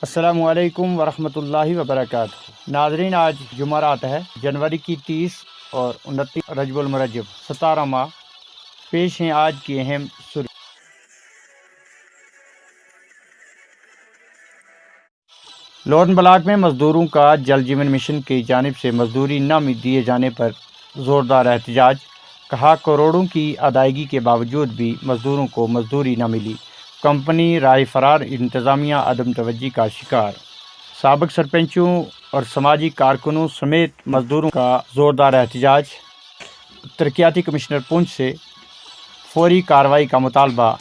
السلام علیکم ورحمۃ اللہ وبرکاتہ۔ ناظرین، آج جمعرات ہے، جنوری کی 30 اور 29 رجب المرجب 17 ماہ۔ پیش ہیں آج کی اہم سرخیاں۔ لورن بلاک میں مزدوروں کا جل جیون مشن کی جانب سے مزدوری نہ دیے جانے پر زوردار احتجاج۔ کہا، کروڑوں کی ادائیگی کے باوجود بھی مزدوروں کو مزدوری نہ ملی، کمپنی رائے فرار، انتظامیہ عدم توجہی کا شکار۔ سابق سرپنچوں اور سماجی کارکنوں سمیت مزدوروں کا زوردار احتجاج۔ ترقیاتی کمشنر پونچھ سے فوری کارروائی کا مطالبہ۔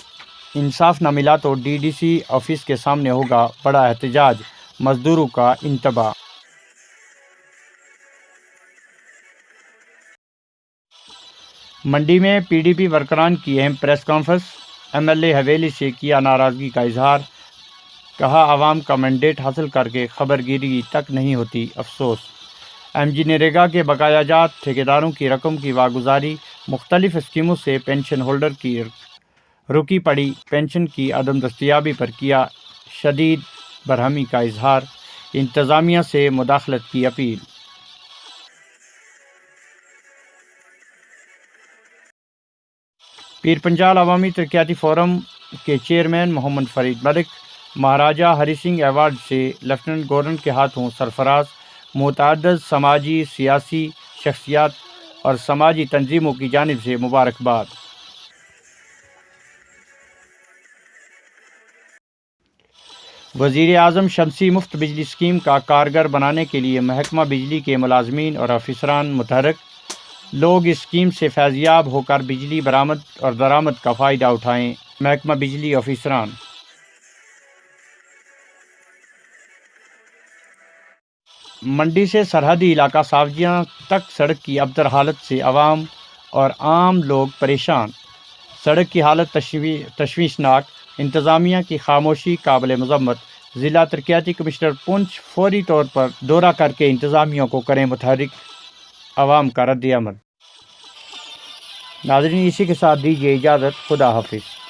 انصاف نہ ملا تو ڈی ڈی سی آفس کے سامنے ہوگا بڑا احتجاج، مزدوروں کا انتباہ۔ منڈی میں پی ڈی پی ورکران کی اہم press conference. M L A Haveli سے کیا ناراضگی کا اظہار۔ کہا، عوام کا مینڈیٹ حاصل کر کے خبر گیری تک نہیں ہوتی، افسوس۔ ایم جی نریگا کے بقایا جات، ٹھیکیداروں کی رقم کی واگزاری، مختلف اسکیموں سے پینشن ہولڈر کی رکی پڑی پینشن کی عدم دستیابی پر کیا شدید برہمی کا اظہار، انتظامیہ سے مداخلت کی اپیل۔ پیر پنجال عوامی ترقیاتی فورم کے چیئرمین محمد فرید ملک مہاراجہ ہری سنگھ ایوارڈ سے لیفٹیننٹ گورنر کے ہاتھوں سرفراز۔ متعدد سماجی، سیاسی شخصیات اور سماجی تنظیموں کی جانب سے مبارکباد۔ وزیر اعظم شمسی مفت بجلی اسکیم کا کارگر بنانے کے لیے محکمہ بجلی کے ملازمین اور افسران متحرک۔ لوگ اس اسکیم سے فیض یاب ہو کر بجلی برآمد اور درآمد کا فائدہ اٹھائیں، محکمہ بجلی افسران۔ منڈی سے سرحدی علاقہ ساوجیاں تک سڑک کی ابتر حالت سے عوام اور عام لوگ پریشان۔ سڑک کی حالت تشویشناک، انتظامیہ کی خاموشی قابل مذمت۔ ضلع ترقیاتی کمشنر پونچھ فوری طور پر دورہ کر کے انتظامیہ کو کریں متحرک، عوام کا رد عمل۔ ناظرین، اسی کے ساتھ دیجیے اجازت، خدا حافظ۔